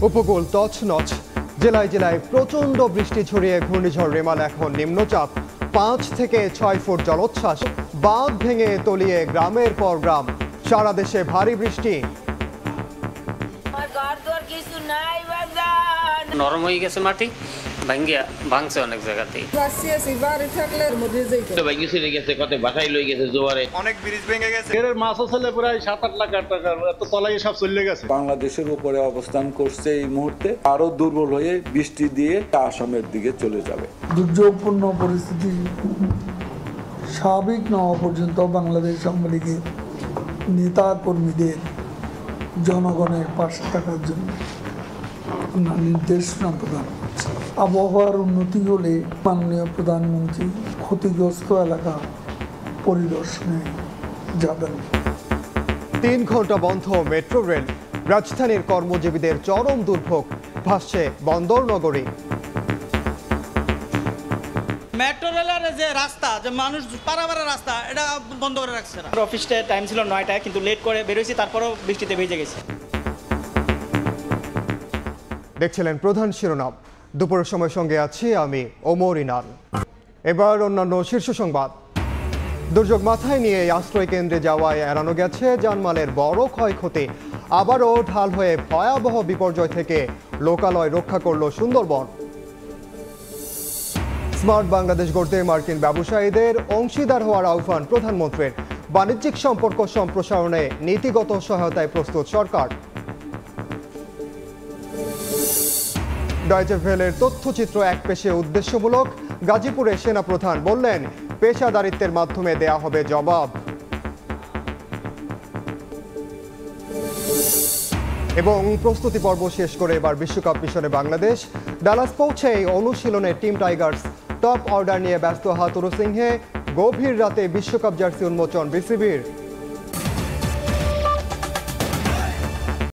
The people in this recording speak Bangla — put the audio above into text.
উপকূল তছনছ, জেলায় জেলায় প্রচণ্ড বৃষ্টি ছড়িয়ে ঘূর্ণিঝড় রেমাল এখন নিম্নচাপ, 5 থেকে 6 ফুট জলোচ্ছ্বাস, বাঁধ ভেঙে তলিয়ে গ্রামের পর গ্রাম, সারা দেশে ভারী বৃষ্টি। নরম হয়ে গেছে মাটি, ভাঙছে অনেক জায়গাতে। অনেক ব্রিজ ভেঙে গেছে, মাছও ছেলে প্রায় 7-8 লাখ টাকা তলায় সব চলে গেছে। বাংলাদেশের উপরে অবস্থান করছে এই মুহূর্তে, আরো দুর্বল হয়ে বৃষ্টি দিয়ে আসামের দিকে চলে যাবে। দুর্যোগপূর্ণ পরিস্থিতি স্বাভাবিক না হওয়া পর্যন্ত বাংলাদেশ আওয়ামী লীগের নেতা কর্মীদের জনগণের পাশে থাকার জন্য আমরা নির্দেশনা প্রদান করছি। আবহাওয়ার উন্নতি হলে মাননীয় প্রধানমন্ত্রী ক্ষতিগ্রস্ত এলাকা পরিদর্শনে যাবেন। 3 ঘন্টা বন্ধ মেট্রো রেল, রাজধানীর কর্মজীবীদের চরম দুর্ভোগ, ভাসছে বন্দর নগরী। মেট্রো রেলের যে রাস্তা, যে মানুষ পারাবার রাস্তা, এটা বন্ধ করে রাখছে। অফিসটা টাইম ছিল 9টায়, কিন্তু লেট করে বেরোয়েছি, তারপরেও বৃষ্টিতে ভিজে গেছে। দেখছিলেন প্রধান শিরোনাম, দুপুরের সময় সঙ্গে আছি আমি ওমর ইনান। এবার অন্যান্য শীর্ষ সংবাদ। দুর্যোগ মাথায় নিয়ে আশ্রয় কেন্দ্রে যাওয়ায় এড়ানো গেছে জানমালের বড় ক্ষয়ক্ষতি, আবারও ঢাল হয়ে ভয়াবহ বিপর্যয় থেকে লোকালয় রক্ষা করল সুন্দরবন। স্মার্ট বাংলাদেশ গড়তে মার্কিন ব্যবসায়ীদের অংশীদার হওয়ার আহ্বান প্রধানমন্ত্রীর, বাণিজ্যিক সম্পর্ক সম্প্রসারণে নীতিগত সহায়তায় প্রস্তুত সরকার। ডয়েচে ভেলের তথ্যচিত্র একপেশে উদ্দেশ্যমূলক, গাজীপুরে সেনাপ্রধান বললেন পেশাদারিত্বের মাধ্যমে দেয়া হবে জবাব। এবং প্রস্তুতি পর্ব শেষ করে এবার বিশ্বকাপ মিশনে বাংলাদেশ, ডালাস পৌঁছে অনুশীলনে টিম টাইগার্স, টপ অর্ডার নিয়ে ব্যস্ত হাতুরু সিংহে, গভীর রাতে বিশ্বকাপ জার্সি উন্মোচন বিসিবির।